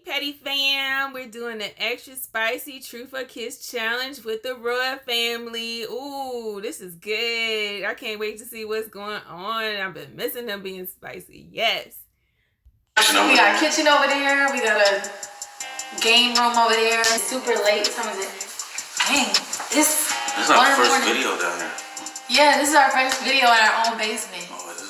Petty fam, we're doing the extra spicy truth or kiss challenge with the royal family. Ooh, this is good. I can't wait to see what's going on. I've been missing them being spicy. Yes. We got a kitchen over there. We got a game room over there. It's super late. Some of it. Dang, this is our first video down here. Yeah, this is our first video in our own basement. Oh, it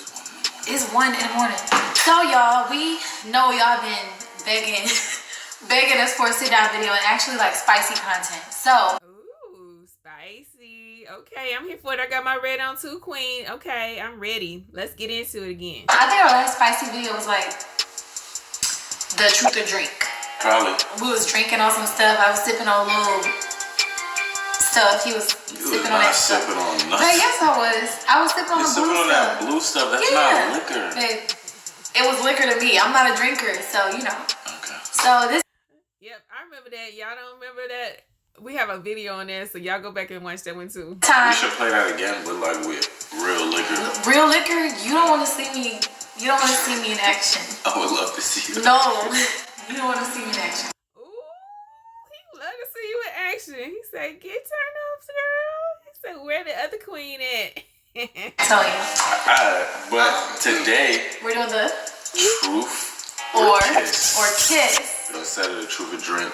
is 1 in the morning. It's 1 in the morning. So y'all, we know y'all been begging us for a sit-down video and actually like spicy content. So ooh, spicy. Okay, I'm here for it. I got my red on too, queen. Okay, I'm ready. Let's get into it again. I think our last spicy video was like the truth or drink. Probably. We was drinking on some stuff. I was sipping on little stuff. He was sipping on that stuff. Sipping on nothing. But yes, I was sipping on the blue stuff. That blue stuff. That's not liquor. Babe, it was liquor to me. I'm not a drinker, so you know. Okay. So this. Yep, I remember that. Y'all don't remember that? We have a video on there, so y'all go back and watch that one too. We should play that again, but like with real liquor. Real liquor? You don't want to see me. You don't want to see me in action. I would love to see you. No, you don't want to see me in action. Ooh, he love to see you in action. He said, "Get turned up, girl." He said, "Where the other queen at?" Tell you. But today we're doing the truth or kiss. Kiss. Instead of the truth or drink,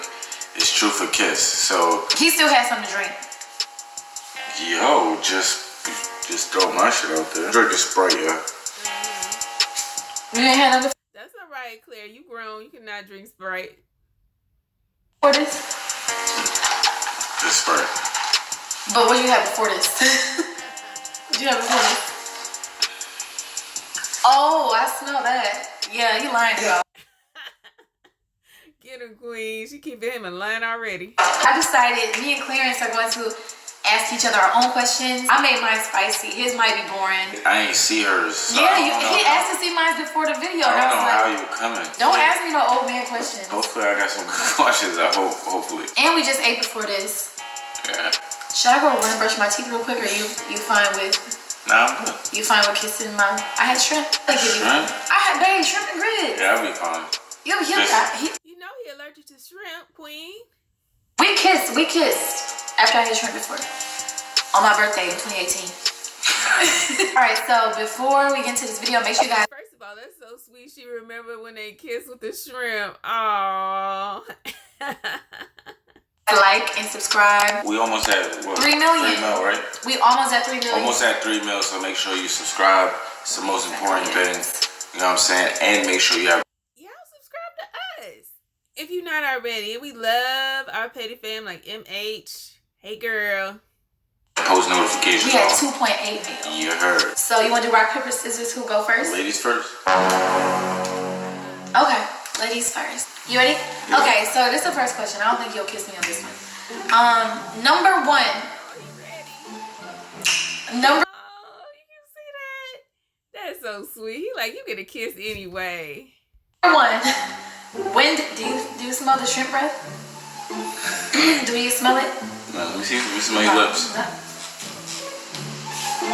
it's truth or kiss. So he still has something to drink. Yo, just throw my shit out there. Drink a Sprite, yeah. You ain't had nothing. That's all right, Claire. You grown. You cannot drink Sprite. For this? It's Sprite. But what do you have before this? What do you have before this? Oh, I smell that. Yeah, you lying, y'all. Get him, queen. She keeping him in line already. I decided me and Clarence are going to ask each other our own questions. I made mine spicy. His might be boring. I ain't see hers. So yeah, he asked to see mine before the video. I don't know how you coming. Don't ask me no old man questions. Hopefully I got some good questions. I hope. Hopefully. And we just ate before this. Yeah. Should I go run and brush my teeth real quick, or you fine with? Nah, I'm good. You fine with kissing my? I had shrimp. Shrimp? I had baby shrimp and grits. Yeah, I'll be fine. You know he allergic to shrimp, queen. We kissed after I had shrimp before. On my birthday in 2018. All right, so before we get into this video, make sure you guys. First of all, that's so sweet. She remembered when they kissed with the shrimp. Aww. Like and subscribe. We almost at what? 3 million. 3 mil, right? We almost at 3 million. Almost at 3 mil, so make sure you subscribe. It's the most important thing. You know what I'm saying? And make sure you have. Y'all subscribe to us if you're not already. We love our petty fam like MH. Hey, girl. Post notifications. We had 2.8 million. You heard. So you want to do rock, paper, scissors? Who go first? Ladies first. Okay, ladies first. You ready? Yeah. Okay, so this is the first question. I don't think you'll kiss me on this one. Number 1. Number. Oh, you can see that? That's so sweet. He like, you get a kiss anyway. Number 1. When do you smell the shrimp breath? Do you smell it? No, let me see. Let me smell your lips. No.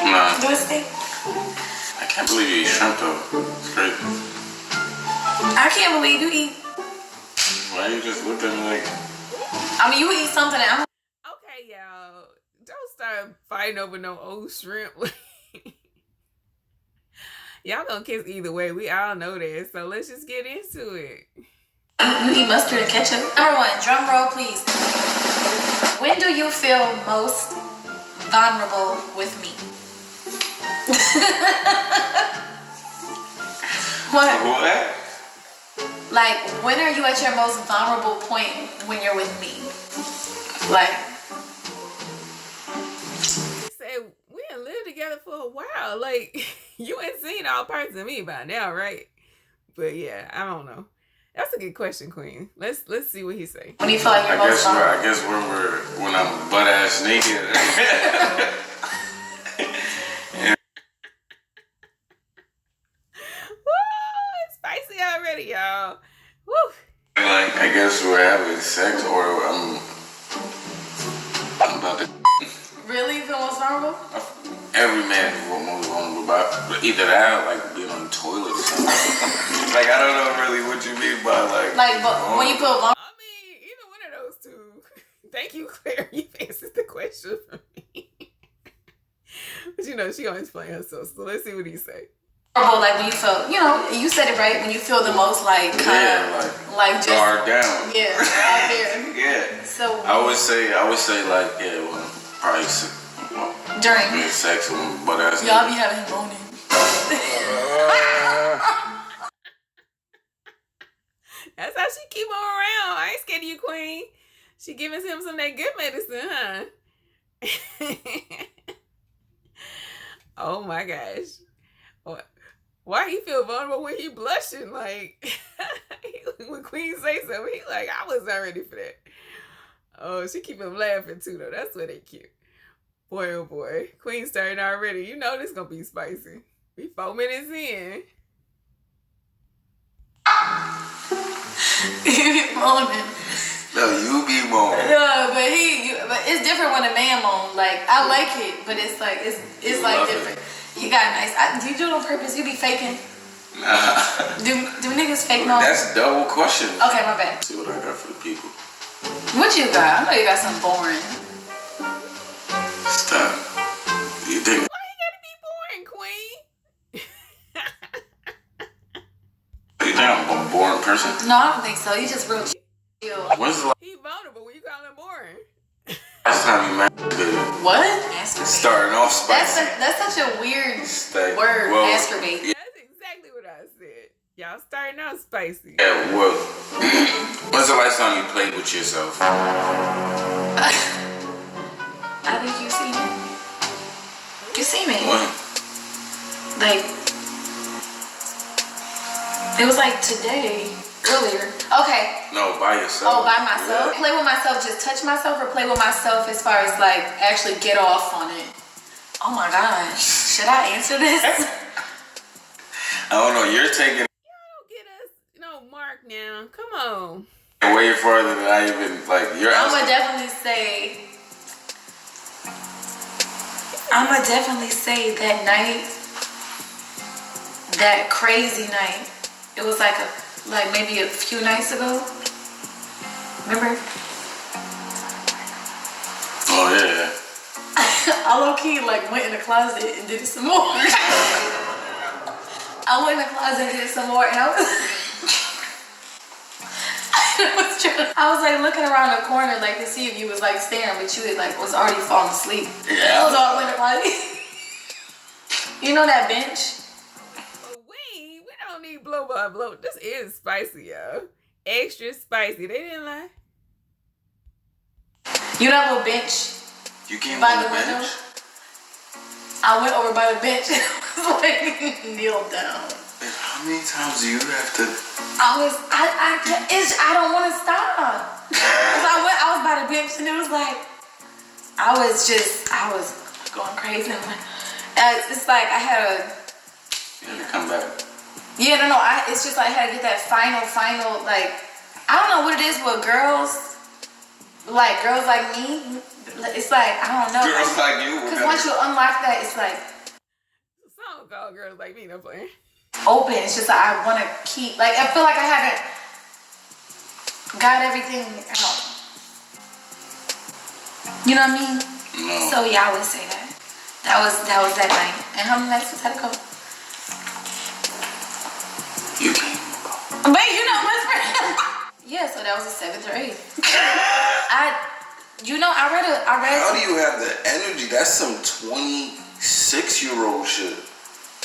Nah. Do it stink? I can't believe you eat shrimp though. It's crazy. I can't believe you eat. Why you just looked at me like? I mean, you eat something that I'm. Okay, y'all. Don't start fighting over no old shrimp. Y'all gonna kiss either way. We all know that. So let's just get into it. You eat mustard and ketchup. Number 1, drum roll, please. When do you feel most vulnerable with me? What? Like, when are you at your most vulnerable point when you're with me? Like, say we done lived together for a while. Like, you ain't seen all parts of me by now, right? But yeah, I don't know. That's a good question, Queen. Let's see what he say. When you feel like you're most vulnerable. I guess when I'm butt ass naked. Woo! It's spicy already, y'all. Woo! Like, I guess we're having sex or I'm about to. Really? You feel most vulnerable? Every man is most vulnerable about either that or like being on the toilet or Like, I don't know really what you mean by Like, but when you feel vulnerable. I mean, either one of those two. Thank you, Claire. You answered the question for me. But you know, she gonna explain herself. So let's see what he say. Like when you feel, you know, you said it right. When you feel the most like like just guard down. Yeah, out there. Yeah. So I would say like well, probably during sex when butt ass. Y'all be having him moaning. That's how she keep him around. I ain't scared of you, Queen. She giving him some of that good medicine, huh? Oh my gosh. Why he feel vulnerable when he blushing? Like, when Queen say something, he like, I was not ready for that. Oh, she keep him laughing too, though. That's where they cute. Boy, oh boy. Queen starting already. You know this gonna be spicy. We 4 minutes in. You be moaning. No, you be moaning. No, but it's different when a man moans. Like, I like it, but it's like, it's like different. You got nice. Do you do it on purpose? You be faking? Nah. Do niggas fake moan? That's double question. Okay, my bad. See what I got for the people. What you got? I know you got something boring. Stop. You think? Why you gotta be boring, Queen? You think I'm a boring person? No, I don't think so. You just real chill. When's the He vulnerable when you call him boring. last time you masturbated? What? Masturbate. Starting off spicy. That's such a weird word, well, masturbate. Yeah. That's exactly what I said. Y'all starting out spicy. Yeah, well, when's the last time you played with yourself? I think you see me. You see me. When? Like, it was like today, earlier. Okay. No, by yourself. Oh, by myself? Yeah. Play with myself, just touch myself, or play with myself as far as like actually get off on it? Oh my gosh. Should I answer this? I don't know, you're taking Y'all don't get us, Mark now. Come on. way further than I even, like, you're I'm asking. gonna definitely say that night, that crazy night. It was like maybe a few nights ago. Remember? Oh, yeah. I low-key like went in the closet and did it some more. I went in the closet and did it some more, and I was like looking around the corner like to see if you was like staring, but you had, like was already falling asleep. Yeah. So I went in the closet. You know that bench? We don't need blow by blow. This is spicy, y'all. Extra spicy. They didn't lie. You know that little bench You came by on the the window? bench? I went over by the bench and was like kneel down. Man, how many times do you have to? I don't want to stop. I was by the bench and it was like, I was going crazy. It's like I had a. You had to come back. Yeah, no. It's just like I had to get that final, like, I don't know what it is with girls like me. It's like, I don't know. Girls like you. Because once you unlock that, it's like. The song called Girls Like Me, no playing. Open. It's just like I want to keep, like, I feel like I haven't got everything out. You know what I mean? No. So yeah, I would say that. That was that night. And how many nights was that ago? You came. But you know what's yeah, so that was the 7th or 8th. I read. How do you have the energy? That's some 26-year-old shit.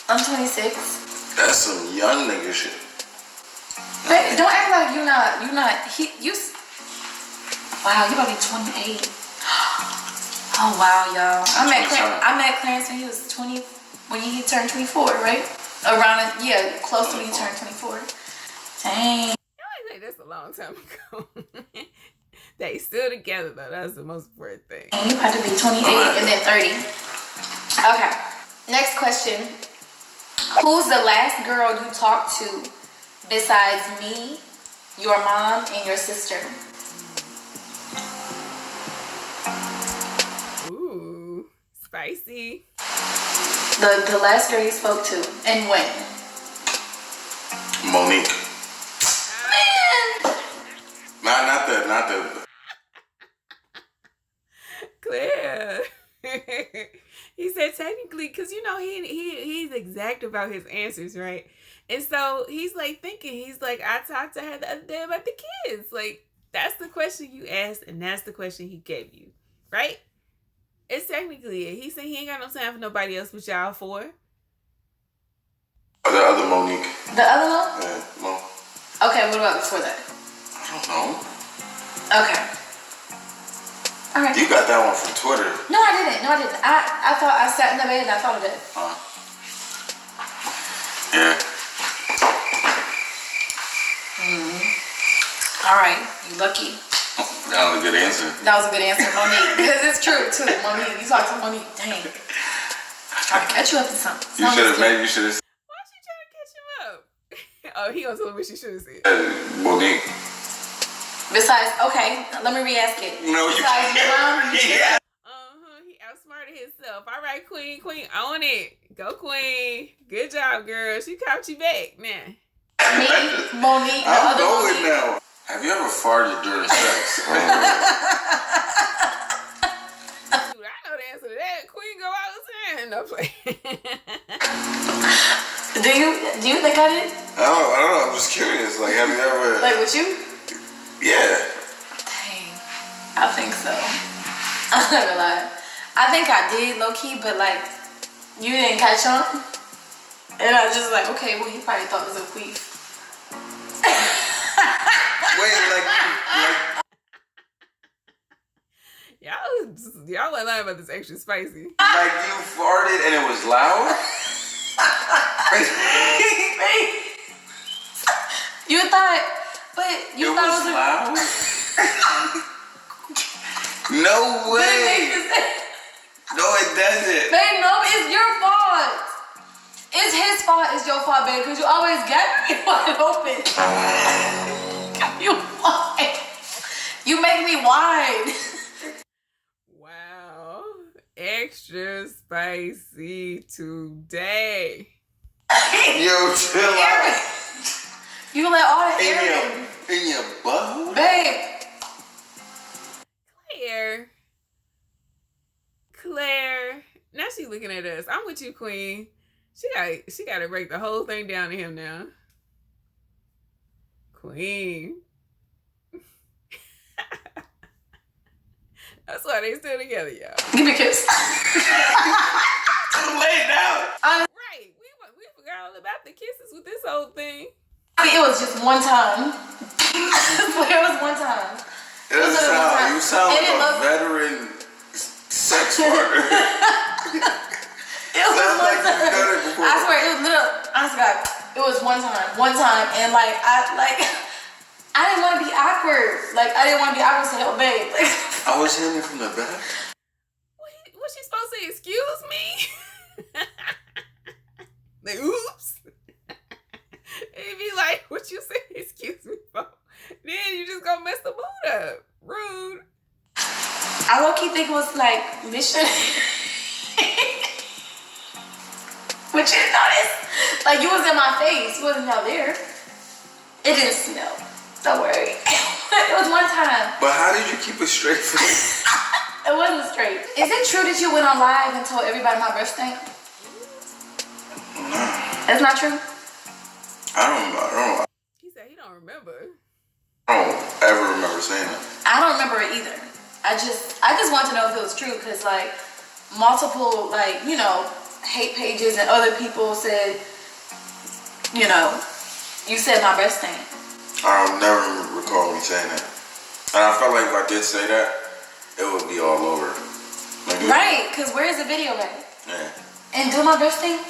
I'm 26. That's some young nigga shit. But don't act like you're not. Wow, you about to be 28. Oh wow, y'all. I met Clarence when he was 20. When he turned 24, right? Close to when he turned 24. Dang. Y'all that's a long time ago. They still together though. That's the most important thing. And you about to be 28 and then 30. Okay. Next question. Who's the last girl you talked to besides me, your mom, and your sister? Ooh, spicy. The last girl you spoke to, and when? Monique. Man. Not the. Claire. He said technically, because you know he's exact about his answers, right? And so he's like thinking, he's like, I talked to her the other day about the kids. Like, that's the question you asked, and that's the question he gave you, right? It's technically it. He said he ain't got no time for nobody else but y'all four. The other Monique. The other one? Yeah, Mo. Okay, what about before that? I don't know. Okay. All right. You got that one from Twitter. No, I didn't. I thought I sat in the bed and I thought of it. Yeah. All right, you lucky. That was a good answer. That was a good answer, Monique. Because it's true too, Monique. You talk to Monique. Dang. I tried to catch you up in something. You should have. Maybe you should have. Why she trying to catch him up? Oh, he gonna tell me what she should have said. Monique. Besides, okay, let me re-ask it. No, Besides your mom, yeah. He outsmarted himself. All right, Queen, own it. Go, Queen. Good job, girl. She caught you back, man. Me, Monique, the I'm other going Monique. now. Have you ever farted during sex? Dude, I know the answer to that. Queen go out of time. No play. Do you think I did? I don't know. I'm just curious. Like, have you ever? Like with you? Yeah. Dang, I think so. I'm not gonna lie. I think I did low key, but like you didn't catch on, and I was just like, okay, well he probably thought it was a queef. Wait, like y'all ain't lying about this extra spicy. like you farted and it was loud? You thought, but you thought it was loud? No way. No, it doesn't. Babe, no, it's your fault. It's his fault, it's your fault, babe, because you always get me wide open. You wide. You make me wide. Wow. Extra spicy today. Yo, chill out. You let all the air In your butt? babe. Claire. Now she looking at us. I'm with you, Queen. She got to break the whole thing down to him now. Queen. That's why they still together, y'all. Give me a kiss. Too late now. Right. We forgot all about the kisses with this whole thing. I mean, it was just one time. It was one time. You sound like a veteran sex partner. It was Sounds one like time. you've done it before. I swear, it was literally, honest to God, it was one time, and like I didn't want to be awkward. Like I didn't want to be awkward. So, yo, babe. Like, I was hitting it from the back. Was she supposed to say, excuse me? Like, oops. It'd be like, what you say, excuse me for? Then you just gonna mess the mood up. Rude. I low-key think it was like mission. But you notice, like you was in my face. You wasn't out there. It didn't smell. Don't worry. It was one time. But how did you keep a straight face? It wasn't straight. Is it true that you went on live and told everybody my breath stank? No. That's not true? I don't. He said he don't remember. I don't ever remember saying that. I don't remember it either. I just want to know if it was true because like multiple like, you know, hate pages and other people said, you know, you said my breath stank. I don't never recall me saying that. And I felt like if I did say that, it would be all over. Like, right, because where's the video at? Yeah. And do my breath stink?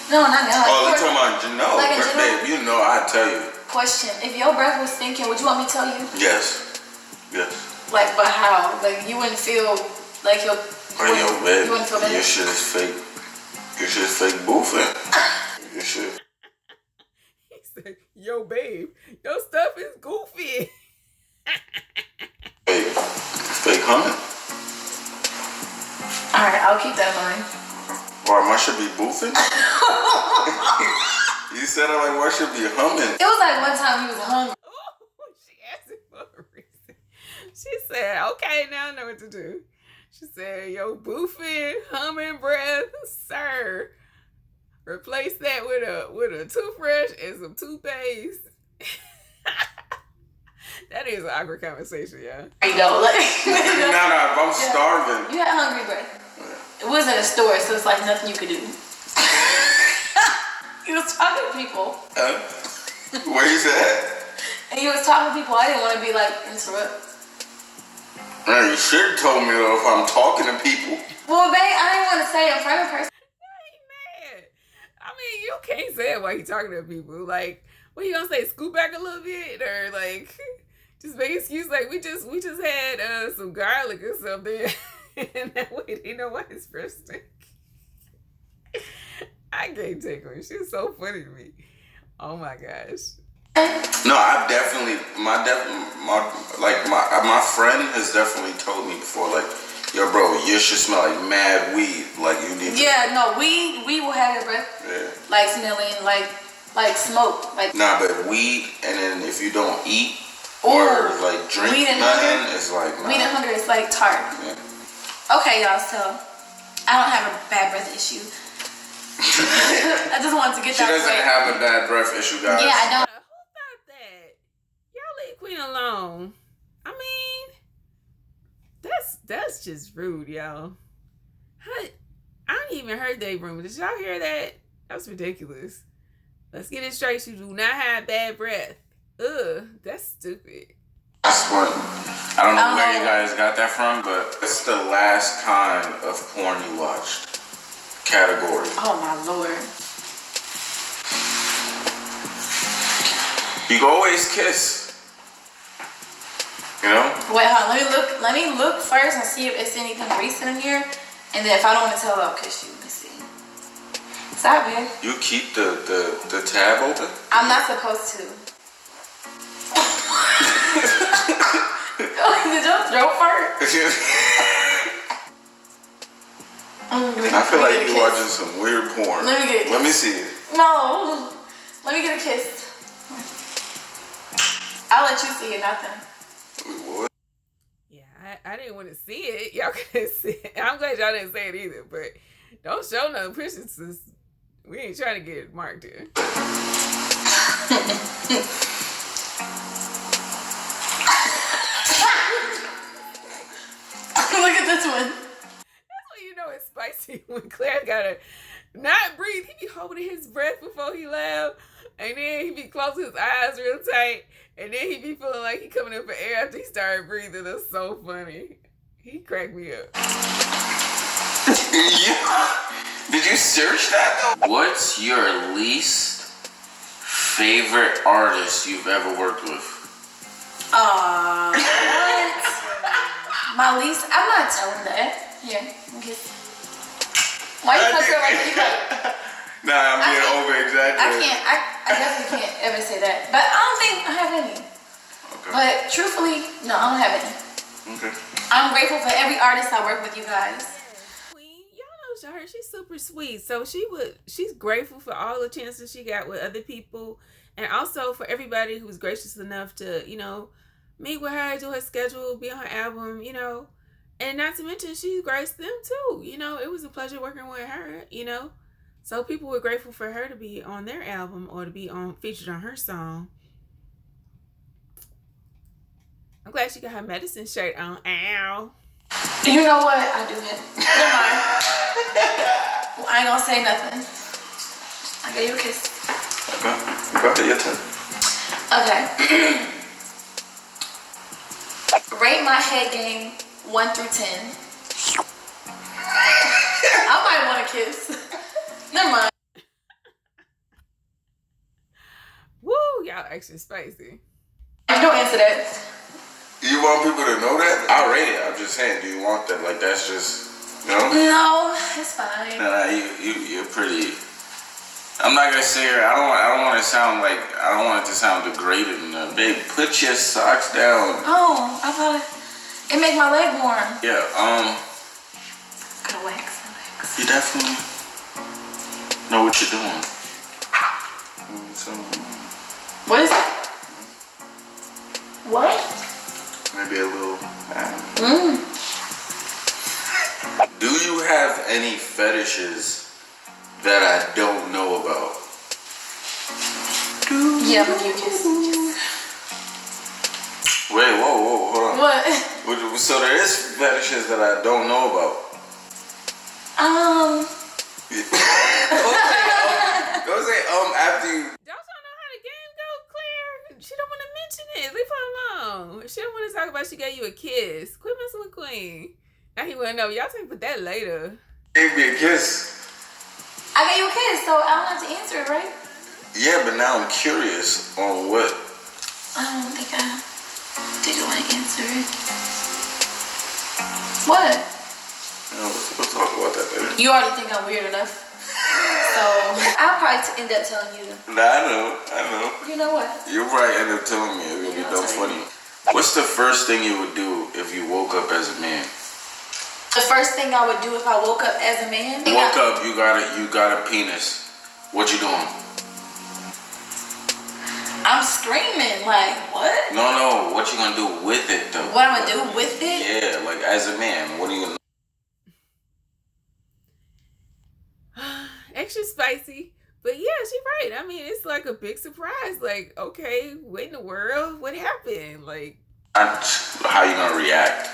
No, not now. Oh, they're talking about Janelle. Like in general? Babe, you know I'd tell you. Question, if your breath was stinking, would you want me to tell you? Yes. Yes. Like, but how? Like, you wouldn't feel like your... Yo, babe, you wouldn't feel better? your shit is fake. Your shit is fake boofing. Your shit. He said, yo, babe, your stuff is goofy. Fake humming. Alright, I'll keep that in mind. Or my shit be boofing? You said I'm like, why should be humming? It was like one time he was hungry. Oh, she asked it for a reason. She said, okay, now I know what to do. She said, yo, boofing, humming breath, sir. Replace that with a toothbrush and some toothpaste. That is an awkward conversation, yeah. There you go. Like, Nah, I'm starving. You had hungry breath. It wasn't a store, so it's like nothing you could do. He was talking to people. Where you at? And he was talking to people. I didn't want to be like, interrupt. Man, you should have told me though if I'm talking to people. Well, babe, I didn't want to say in front of person. I ain't mad. I mean, you can't say it while you talking to people. Like, what you gonna say? Scoot back a little bit, or like, just make an excuse. Like, we just had some garlic or something, and that way they know why it's fresh stink. I can't take her. She's so funny to me. Oh my gosh. No, I definitely my friend has definitely told me before, like, yo, bro, you should smell like mad weed. Like you need. Yeah, no, weed will have your breath. Yeah. Like smelling like smoke. Like nah, but weed, and then if you don't eat or like drink nothing, it's like nah. Weed and hunger is like tart. Yeah. Okay, y'all. So I don't have a bad breath issue. I just wanted to get she that. She doesn't have a bad breath issue, guys. Yeah, I don't. Who thought that? Y'all leave Queen alone. I mean, that's just rude, y'all. I ain't even heard that rumor. Did y'all hear that? That was ridiculous. Let's get it straight. You do not have bad breath. Ugh, that's stupid. That's funny. I don't know where you guys got that from, but it's the last kind of porn you watched. Category. Oh my Lord. You can always kiss. You know? Wait, hold on. Let me look first and see if it's anything recent in here. And then if I don't want to tell, I'll kiss you. Let me see. Stop it. You keep the tab open? I'm not supposed to. Did your throat fart? I feel like you're watching some weird porn. Let me get a kiss. Let me see it. No. Let me get a kiss. I'll let you see it, nothing. What? Yeah, I didn't want to see it. Y'all couldn't see it. I'm glad y'all didn't say it either, but don't show no pictures. We ain't trying to get marked here. Look at this one. You know it's spicy when Claire gotta not breathe. He be holding his breath before he laugh, and then he be closing his eyes real tight, and then he be feeling like he coming in for air after he started breathing. That's so funny. He cracked me up. Yeah. Did you search that though? What's your least favorite artist you've ever worked with? What? My least, I'm not telling that. Here, okay. Why you touch her like that? Nah, I'm being over-exaggerated. I definitely can't ever say that. But I don't think I have any. Okay. But truthfully, no, I don't have any. Okay. I'm grateful for every artist I work with, you guys. Queen, y'all know her. She's super sweet. So she's grateful for all the chances she got with other people, and also for everybody who was gracious enough to, meet with her, do her schedule, be on her album, And not to mention, she graced them too. It was a pleasure working with her, So people were grateful for her to be on their album or to be featured on her song. I'm glad she got her medicine shirt on. Ow. You know what? I do that. Never mind. Well, I ain't gonna say nothing. I gave you a kiss. Okay. Go ahead, your turn. Okay. Rate my head game 1 through 10. I might want to kiss. Never mind. Woo, y'all extra spicy. Don't answer that. You want people to know that? I'll rate it. I'm just saying, do you want that? Like, that's just, No, it's fine. Nah, you're pretty. I'm not gonna say her. I don't want to sound like. I don't want it to sound degrading. Babe, put your socks down. Oh, I thought it make my leg warm. Yeah. Gotta wax. You definitely know what you're doing. So. What is that? What? Maybe a little. Do you have any fetishes that I don't know about? Yeah, but you just. Wait, whoa, hold on. What? So there is fetishes that I don't know about. Don't say after you. Don't y'all know how the game go, Claire? She don't want to mention it. Leave her alone. She don't want to talk about she gave you a kiss. Quit messing with Queen. Now he wanna know. Y'all can put that later. Gave me a kiss. I gave you a kiss, so I don't have to answer it, right? Yeah, but now I'm curious on what. I don't think I did want to answer it. What? No, we'll talk about that later. You already think I'm weird enough. So I'll probably end up telling you. Nah, I know. You know what? You'll probably end up telling me. It's gonna be dumb funny. What's the first thing you would do if you woke up as a man? The first thing I would do if I woke up as a man? Woke up, you got a penis. What you doing? I'm screaming, like, what? No, what you gonna do with it though? What I'm gonna do with it? Yeah, like as a man, what are you gonna Extra spicy. But yeah, she's right. I mean, it's like a big surprise. Like, okay, what in the world? What happened? Like, how you gonna react?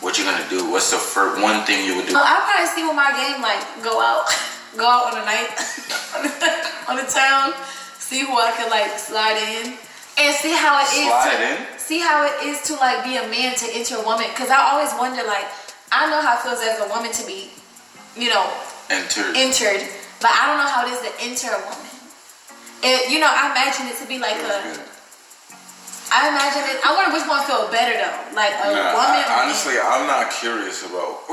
What you gonna do? What's the first one thing you would do? I'll probably see what my game like. Go out on a night on the town. See who I could like slide in and see how it see how it is to like be a man to enter a woman. Cause I always wonder, like, I know how it feels as a woman to be, entered, but I don't know how it is to enter a woman. And I imagine it to be like I imagine it. I wonder which one feel better though, like a woman. Honestly, I'm not curious about.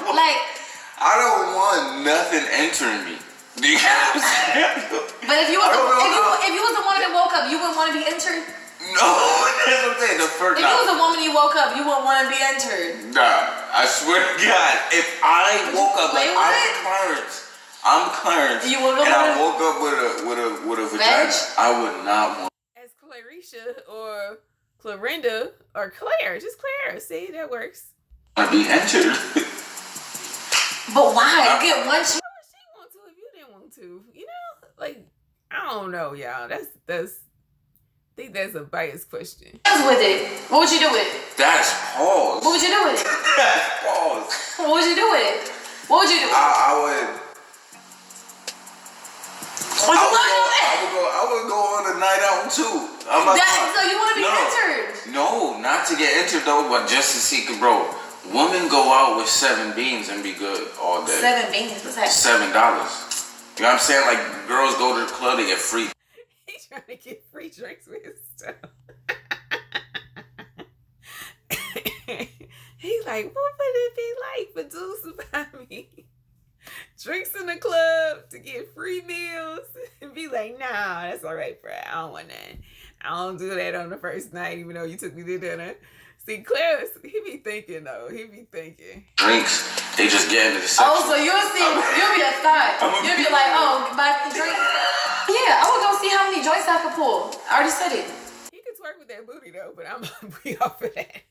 Like, I don't want nothing entering me. Do you understand? But if you was a woman that woke up, you wouldn't want to be entered. No, that's what I'm saying. If you was a woman you woke up, you wouldn't want to be entered. Nah, I swear to God, if I woke up like I'm Clarence, You woke up and I woke up with a vagina, I would not want. as Clarisha or Clarinda or Claire, just Claire. See, that works. To be entered. But why? You get one chance. She want to if you didn't want to. Like, I don't know, y'all. I think that's a biased question. With it. What would you do with it? That's pause. What would you do with it? That's pause. What would you do with it? What would you do? I would go on a night out too. So you want to be entered? No, not to get entered though, but just to see, bro. Women go out with 7 beans and be good all day. 7 beans? What's that? $7. You know what I'm saying? Like, girls go to the club, they get free. He's trying to get free drinks with his stuff. He's like, what would it be like for dudes to buy me drinks in the club to get free meals? And be like, nah, that's all right, bro. I don't want that. I don't do that on the first night, even though you took me to dinner. See, Claire, he be thinking though. He be thinking. Drinks, they just get into the section. Oh, so you'll be a thought. You'll be like, oh, buy the drink. Yeah, I would go see how many joints I could pull. I already said it. He can twerk with that booty though, but I'm be off of that.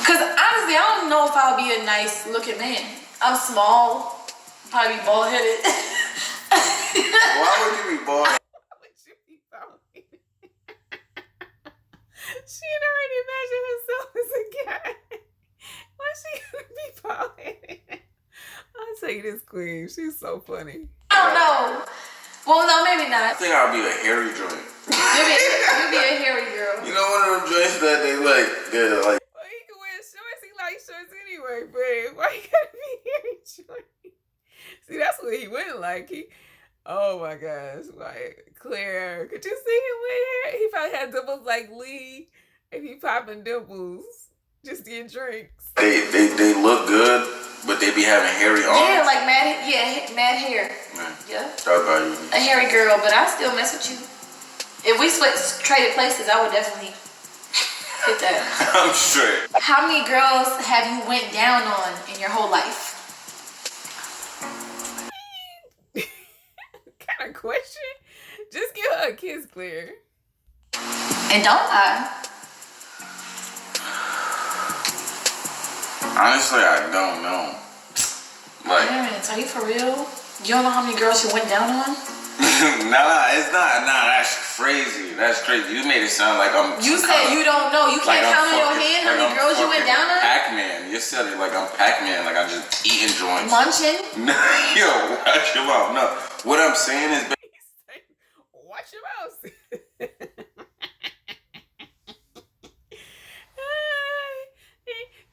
Cause honestly, I don't know if I'll be a nice looking man. I'm small, probably bald headed. Why would you be bald? She had already imagined herself as a guy. Why she gonna be bald-headed? I'll tell you this, Queen. She's so funny. I don't know. Well, no, maybe not. I think I'll be a hairy joint. You'll be a hairy girl. You know, one of them joints that they're like. Well, he can wear shorts. He likes shorts anyway, but why you gotta be hairy joint? See, that's what he wouldn't like. Oh my gosh, like Claire, could you see him with hair? He probably had dimples like Lee, and he popping dimples just to get drinks. They look good, but they be having hairy arms. Yeah, like mad hair. Man, Yeah. a A hairy girl, but I still mess with you. If we traded places, I would definitely hit that. I'm straight. How many girls have you went down on in your whole life? blow a kiss, Claire. And don't lie. Honestly, I don't know. Like, Clarence, are you for real? You don't know how many girls you went down on? nah, it's not. Nah, that's crazy. That's crazy. You made it sound like I'm. You said you don't know. You can't count on your hand how many girls you went down on? Pac-Man. You said it like I'm Pac-Man. Like I'm just eating joints. Munching? No, yo, watch your mouth. No, what I'm saying is, watch your mouth.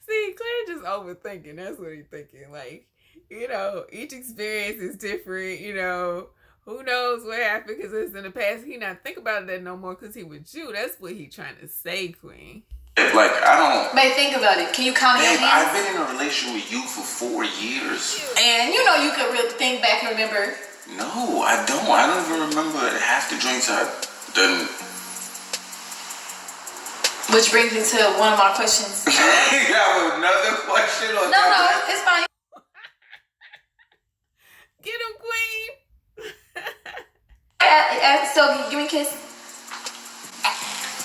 See, Claire just overthinking. That's what he's thinking. Like, you know, each experience is different. You know, who knows what happened because it's in the past. He not think about that no more because he with you. That's what he trying to say, Queen. like, I don't. Babe, think about it. Can you count on your hands? I've been in a relationship with you for 4 years. And you know you could really think back and remember. No, I don't. I don't even remember half the drinks I done. Which brings me to one of my questions. You have another question? Or No, it's fine. Get him, Queen. So, give me a kiss.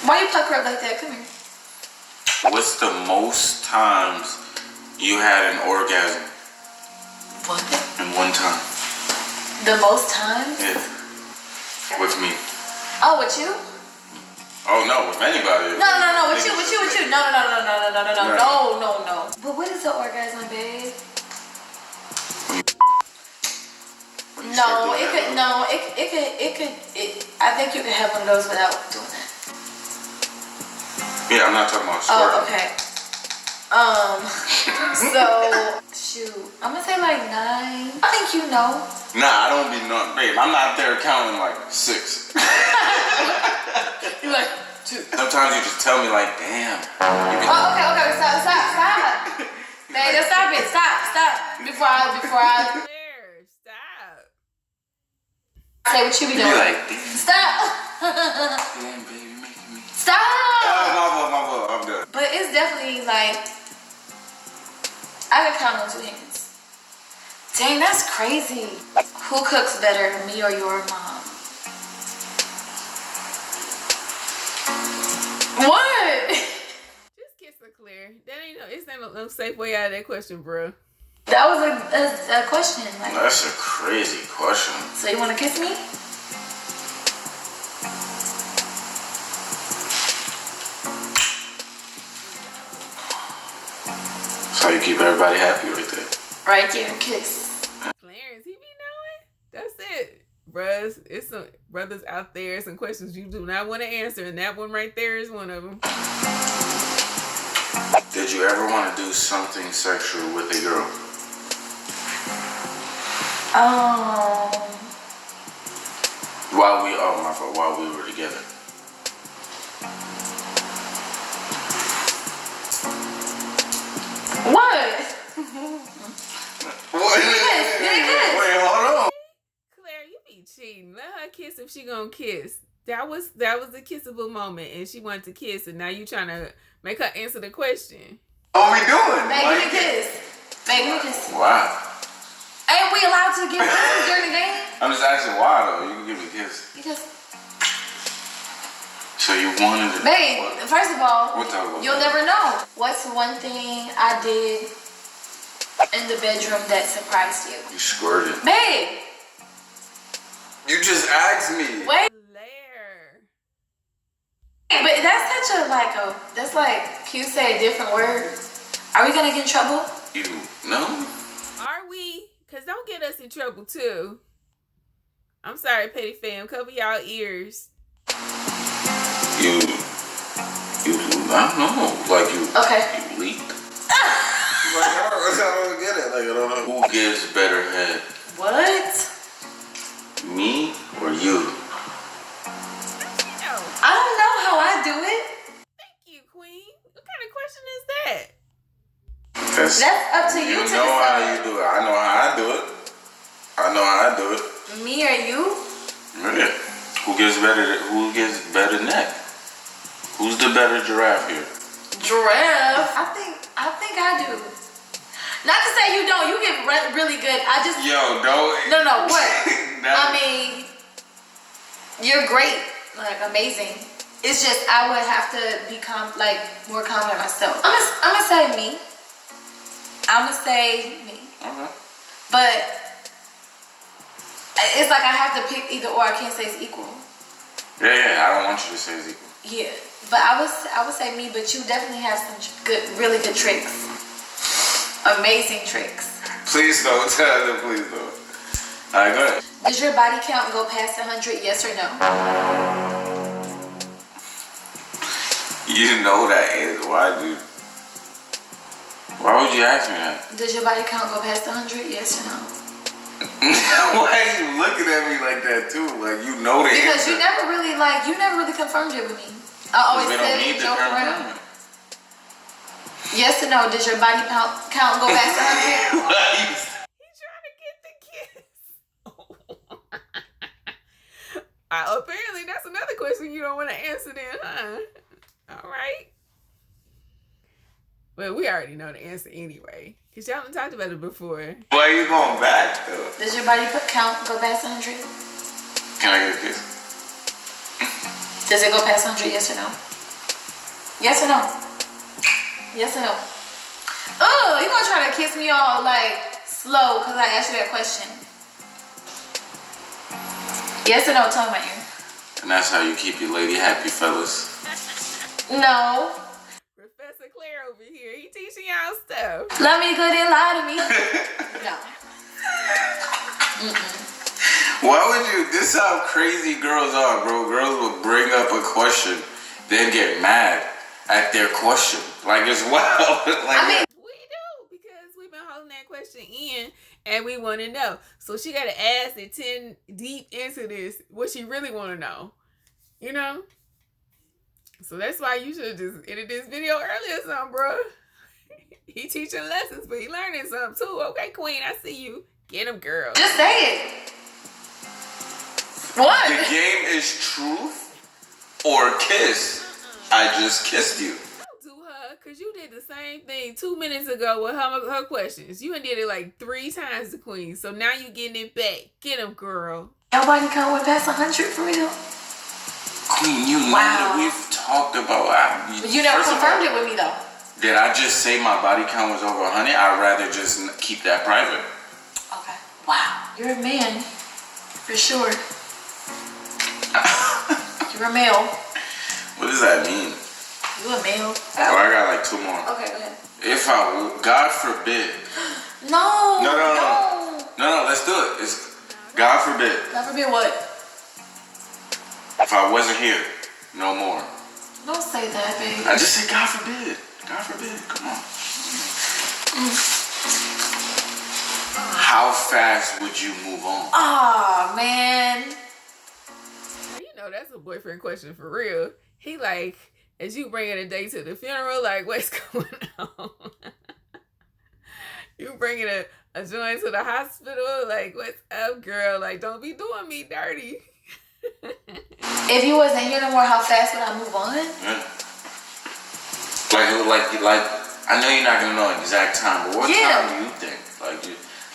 Why you pucker up like that? Come here. What's the most times you had an orgasm? What? In one time? The most times? Yeah. With me. Oh, with you? Oh no, with anybody. No, with you. No. But what is an orgasm, babe? No, it could. I think you could have one of those without doing that. Yeah, I'm not talking about squirting. Oh, okay. So shoot, I'm gonna say like 9. I think you know. Nah, I don't be knowing, babe. I'm not there counting like 6. You like 2. Sometimes you just tell me like, damn. Oh, okay. Stop. Babe, just stop it. Stop. Before I Claire, stop. say what you be doing. Be like, damn. Stop. Damn, baby, making me. Stop. Oh, my fault. I'm done. But it's definitely like I can count on 2 hands. Dang, that's crazy. Who cooks better, me or your mom? What? Just kiss her, Claire. That ain't no safe way out of that question, bro. That was a question. Like, That's a crazy question. so you want to kiss me? That's how you keep everybody happy right there. Right there, kiss. Clarence, he be knowing. That's it. Bruh, it's some brothers out there, some questions you do not want to answer, and that one right there is one of them. Did you ever want to do something sexual with a girl? While we were together. What? What? Yes. Wait, hold on. Claire, you be cheating. Let her kiss if she gonna kiss. That was a kissable moment, and she wanted to kiss, and now you trying to make her answer the question. What are we doing? Babe, give me a kiss. Babe, give me a kiss. Why? Ain't we allowed to give kisses during the game? I'm just asking why though. You can give me a kiss. Because, So you wanted to. babe, first of all, We'll talk about you'll that. never know. What's one thing I did in the bedroom that surprised you? You squirted. Babe, You just asked me. wait. Claire. But that's such a, that's like, can you say a different word? Are we gonna get in trouble? You no? Are we? Because don't get us in trouble, too. I'm sorry, Petty Fam. Cover y'all ears. You I don't know. Like you. Okay. You leaked. Like, I don't get it. Like, I don't know. Who gives better head? What? Me or you? No. I don't know how I do it. Thank you, Queen. What kind of question is that? That's up to you to know how decide. you do it. I know how I do it. Me or you? Yeah. Who gives better neck? Who's the better giraffe here? Giraffe. I think I do. Not to say you don't. You get really good. I just. Yo, don't. No. What? That- I mean, You're great, like amazing. It's just I would have to become like more confident myself. I'm gonna say me. I'm gonna say me. But it's like I have to pick either or. I can't say it's equal. Yeah. I don't want you to say it's equal. Yeah, but I would say me. But you definitely have some really good tricks. Amazing tricks. Please don't tell them. Please don't. All right, go ahead. Does your body count go past 100? Yes or no? You know that is why would you ask me that? Does your body count go past 100? Yes or no? Why are you looking at me like that too? Like you know the because answer. you never really confirmed it with me. I always said you joke around. Yes or no? Does your body count go past 100? He's trying to get the kiss. Apparently, that's another question you don't want to answer then, huh? All right. Well, we already know the answer anyway. Because y'all done talked about it before. Why are you going back, though? Does your body count go past 100? Can I get a kiss? Does it go past 100? Yes or no? Yes or no? Yes or no? Oh, you gonna try to kiss me all like slow because I asked you that question. Yes or no? Tell me my ear. And that's how you keep your lady happy, fellas. No. Professor Clare over here, he teaching y'all stuff. Love me good and lie to me. No. Why would you? This is how crazy girls are, bro. Girls will bring up a question, then get mad at their question. Like it's wild. Like, we do because we've been holding that question in and we want to know. So she got to ask it 10 deep into this, what she really want to know. You know? So that's why you should have just ended this video earlier, something, bro. He teaching lessons, but he learning something too. Okay, Queen, I see you. Get him, girl. Just say it. What? the game is truth or kiss. I just kissed you. Don't do her, because you did the same thing 2 minutes ago with her questions. You did it like 3 times the Queen. So now you getting it back. Get him, girl. Nobody count went past 100 for real? Queen, you know that we've talked about. You never confirmed it with me though. Did I just say my body count was over 100? I'd rather just keep that private. Okay. Wow. You're a man. For sure. You're a male. What does that mean? You a male. Oh, I got like 2 more. Okay, go ahead. If God forbid. No. No, let's do it. It's God forbid. God forbid what? If I wasn't here, no more. Don't say that, baby. I just said God forbid. God forbid. Come on. How fast would you move on? Aw, man. You know that's a boyfriend question for real. He like, as you bringing a day to the funeral, like what's going on? You bringing a joint to the hospital, like what's up, girl? Like don't be doing me dirty. If you wasn't here no more, how fast would I move on? Yeah. Like, I know you're not gonna know exact time, but what time do you think?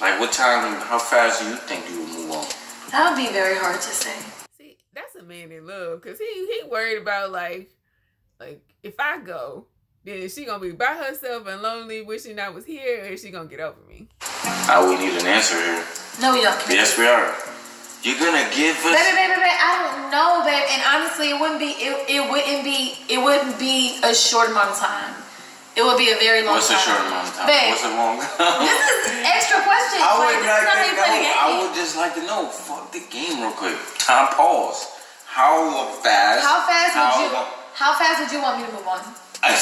Like what time? How fast do you think you would move on? That would be very hard to say. See, that's a man in love, cause he worried about like if I go, then is she gonna be by herself and lonely, wishing I was here, or is she gonna get over me? We need an answer here. No, we don't. Yes, we are. You're gonna give us. Baby, I don't know, babe. And honestly, it wouldn't be a short amount of time. It would be a very long time. What's a short amount of time? Babe, what's a long? This is extra questions. This is not how you play the game. I would just like to know. Fuck the game real quick. Time pause. How fast? How fast would you want me to move on? I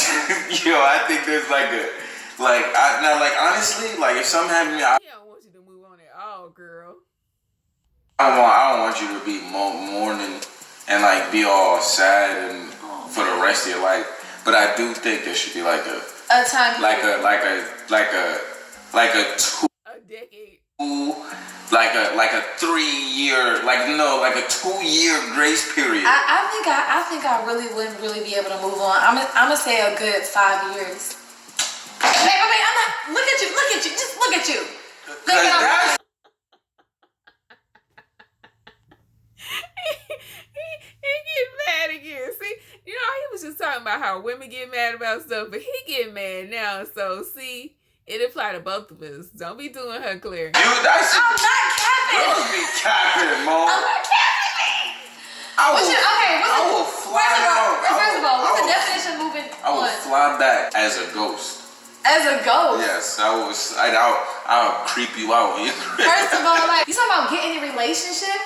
think there's honestly, like if something happened to me, He don't want you to move on at all, girl. I don't want you to be mourning and like be all sad and for the rest of your life. But I do think there should be like a time like period. a decade. Like a 3-year, like a 2-year grace period. I think I really wouldn't really be able to move on. I'm gonna say a good 5 years. Babe, I'm not. Look at you. Just look at you. getting mad again. See, you know, he was just talking about how women get mad about stuff, but he getting mad now. So, see, it apply to both of us. Don't be doing her, Claire. Dude, I'm not capping. Don't be capping, Mo. I'm not capping. First of all, what's the definition of moving on? I would fly back as a ghost. As a ghost? Yes, I'll creep you out. First of all, like, you talking about getting in a relationship?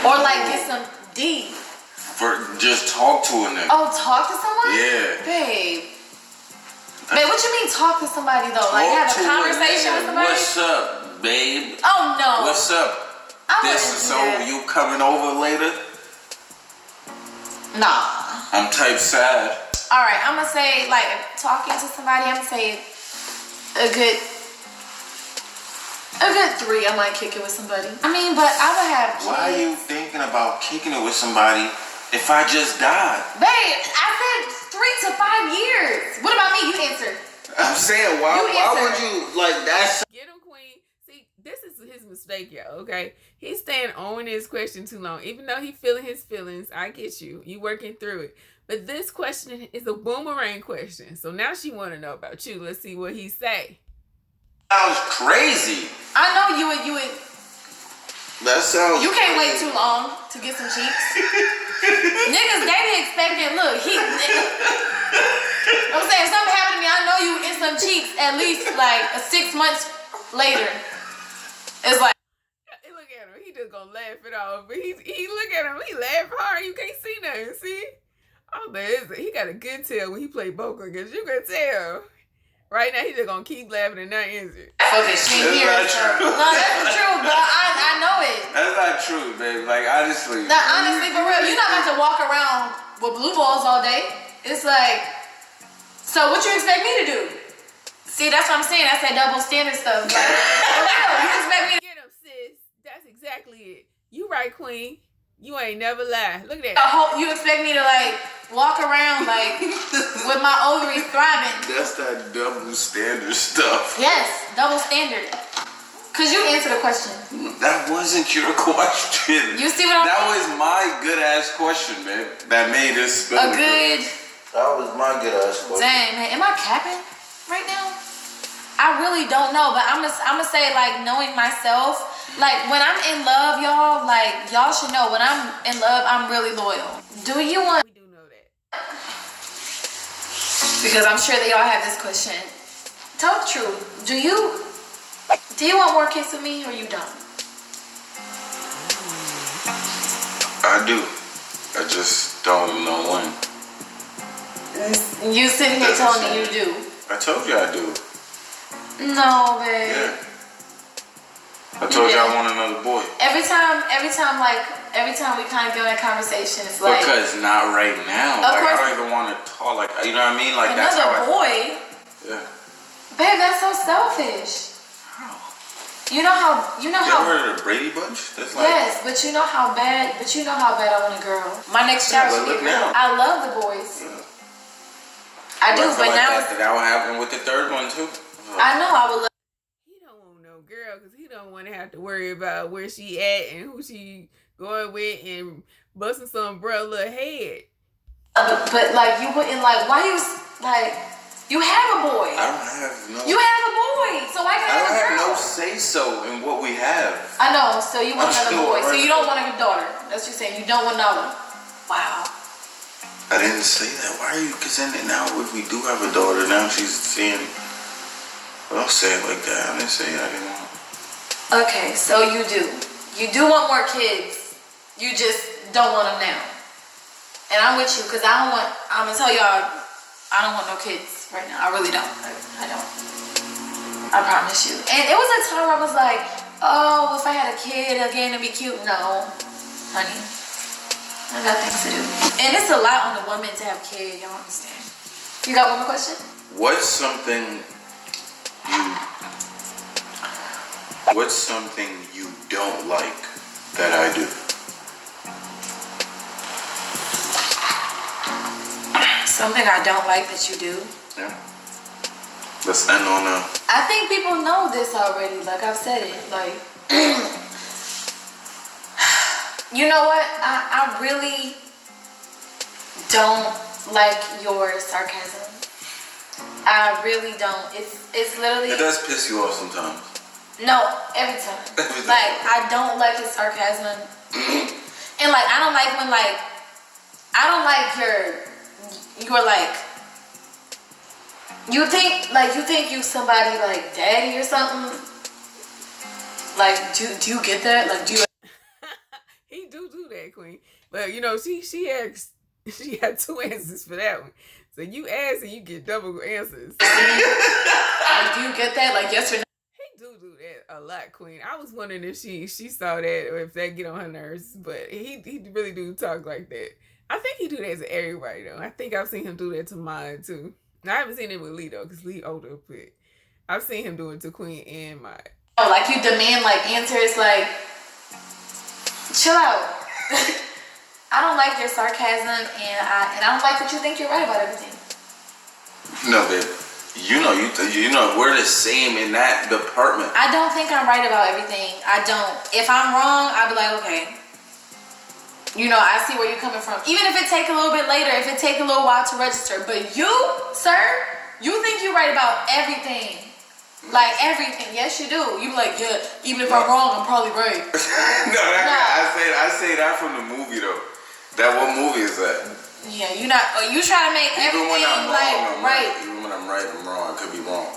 Or like get some D? For just talk to a nigga. Oh, talk to someone? Yeah. Babe, what you mean talk to somebody though? Like have a conversation with somebody? What's up, babe? Oh no. What's up? You coming over later? Nah. I'm type sad. Alright, I'm gonna say like talking to somebody, I'm gonna say a good 3. I might kick it with somebody. I mean, but I would have kids. Why are you thinking about kicking it with somebody if I just died? Babe, I said 3 to 5 years. What about me? You answer. I'm saying, why would you, like, that's... Get him, Queen. See, this is his mistake, y'all, okay? He's staying on his question too long. Even though he's feeling his feelings, I get you. You working through it. But this question is a boomerang question. So now she want to know about you. Let's see what he say. Sounds crazy. I know you would. That sounds. You can't wait too long to get some cheeks. Niggas, they be expecting. Look, I'm saying if something happened to me, I know you in some cheeks at least like 6 months later. It's like. Look at him. He just gonna laugh it off. But he look at him. He laugh hard. You can't see nothing. See? Oh, he got a good tail when he play poker because you can tell. Right now, he's just gonna keep laughing and not answer. Okay, she here. That's not true. No, that's true, but I know it. That's not true, babe. Like, honestly. Now, honestly, for real, you're not about to walk around with blue balls all day. It's like, so what you expect me to do? See, that's what I'm saying. That's that double standard stuff. Like, for real, you expect me to get him, sis. That's exactly it. You right, Queen. You ain't never lie. Look at that. You expect me to like walk around like with my ovaries thriving? That's that double standard stuff. Yes, double standard. Cause you answer the question. That wasn't your question. You see what I'm saying? That was my good ass question, man. That made us spill. That was my good ass question. Dang, man, am I capping right now? I really don't know, but I'm gonna say like knowing myself. Like, when I'm in love, y'all, like, y'all should know, when I'm in love, I'm really loyal. Do you want... We do know that. Because I'm sure that y'all have this question. Tell the truth. Do you want more kids with me, or you don't? I do. I just don't know when. You sitting here telling me you do. I told you I do. No, babe. Yeah. I told you I want another boy. Every time we kind of get in a conversation, it's like... Because not right now. Of course. I don't even want to talk, like, you know what I mean? Like, another that's how boy? Yeah. Babe, that's so selfish. How? You know how... You ever heard of the Brady Bunch? That's like... Yes, but you know how bad I want a girl. My next child should be a girl. I love the boys. Yeah. I do, but now... That will happen with the third one, too. I know I would love... Girl, because he don't want to have to worry about where she at and who she going with and busting some little head. But like you wouldn't like why you like you have a boy. I don't have no. You have a boy, so why can't I have a girl? I don't have no say so in what we have. I know, so you want another boy, so you don't want a daughter. That's what you're saying. You don't want another. Wow. I didn't say that. Why are you? Because now if we do have a daughter, now she's saying. Don't say it like that. I didn't say I didn't want. Okay, so you do. You do want more kids. You just don't want them now. And I'm with you because I'm gonna tell y'all, I don't want no kids right now. I really don't. I don't. I promise you. And it was a time where I was like, oh, if I had a kid again, it'd be cute. No, honey. I got things to do. And it's a lot on the woman to have kids. Y'all understand? You got one more question? What's something you don't like that I do? Something I don't like that you do? Yeah. Let's end on a... I think people know this already. Like I've said it. Like... You know what? I really don't like your sarcasm. I really don't. It's literally. It does piss you off sometimes. No, every time. Like, I don't like his sarcasm. And like, I don't like when like, I don't like you're like, you think you somebody like daddy or something. Like, do you get that? Like, do you? He do that, Queen. But you know, she had 2 answers for that one. So you ask and you get double answers. Like, do you get that? Like, yes or no? He do that a lot, Queen. I was wondering if she saw that or if that get on her nerves. But he really do talk like that. I think he do that to everybody though. I think I've seen him do that to mine too. Now, I haven't seen it with Lee though, because Lee older, but I've seen him do it to Queen and mine. Oh, like you demand like answers, like chill out. I don't like your sarcasm, and I don't like that you think you're right about everything. No, babe. You know, we're the same in that department. I don't think I'm right about everything. I don't. If I'm wrong, I'll be like, okay. You know, I see where you're coming from. Even if it take a little bit later, if it take a little while to register. But you, sir, you think you're right about everything. Like everything. Yes, you do. You be like, yeah, even if I'm wrong, I'm probably right. I say that from the movie though. That what movie is that? Yeah, you try to make everything when I'm like wrong, right. Even when I'm right, I'm wrong. I could be wrong.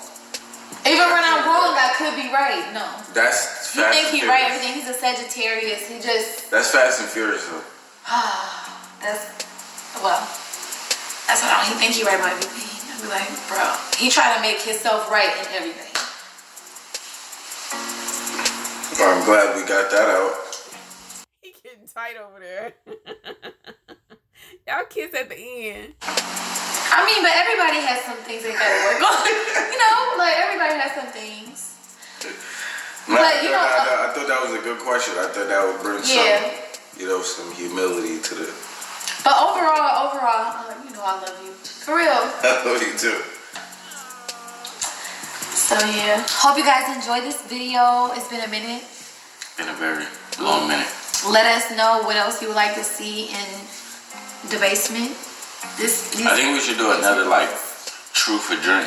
Even when I'm wrong, I could be right. No. That's You think he right everything. He's a Sagittarius. He just. That's Fast and Furious though. That's what he think he right about everything. I be like, bro, he try to make himself right in everything. Well, I'm glad we got that out. He getting tight over there. Y'all kiss at the end. I mean, but everybody has some things they gotta work on. You know, like everybody has some things. But you know, I thought that was a good question. I thought that would bring some humility to the. But overall, you know, I love you for real. I love you too. So yeah, hope you guys enjoyed this video. It's been a minute. Been a very long minute. Let us know what else you would like to see in the basement. I think we should do another like truth or drink.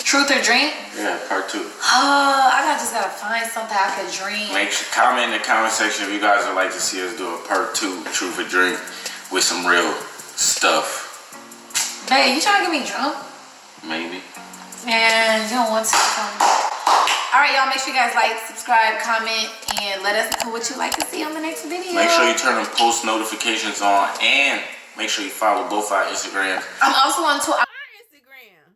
Truth or drink? Yeah, part 2. I just gotta find something I could drink. Make sure comment in the comment section if you guys would like to see us do a part 2 truth or drink with some real stuff. Hey, you trying to get me drunk? Maybe. Man, you don't want to. Alright, y'all, make sure you guys like, subscribe, comment, and let us know what you like to see on the next video. Make sure you turn them post notifications on, and make sure you follow both our Instagrams. I'm also on our Instagram.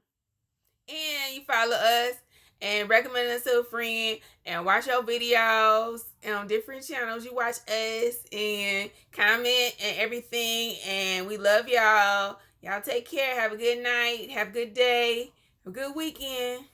And you follow us and recommend us to a friend and watch our videos on different channels. You watch us and comment and everything. And we love y'all. Y'all take care. Have a good night. Have a good day. Have a good weekend.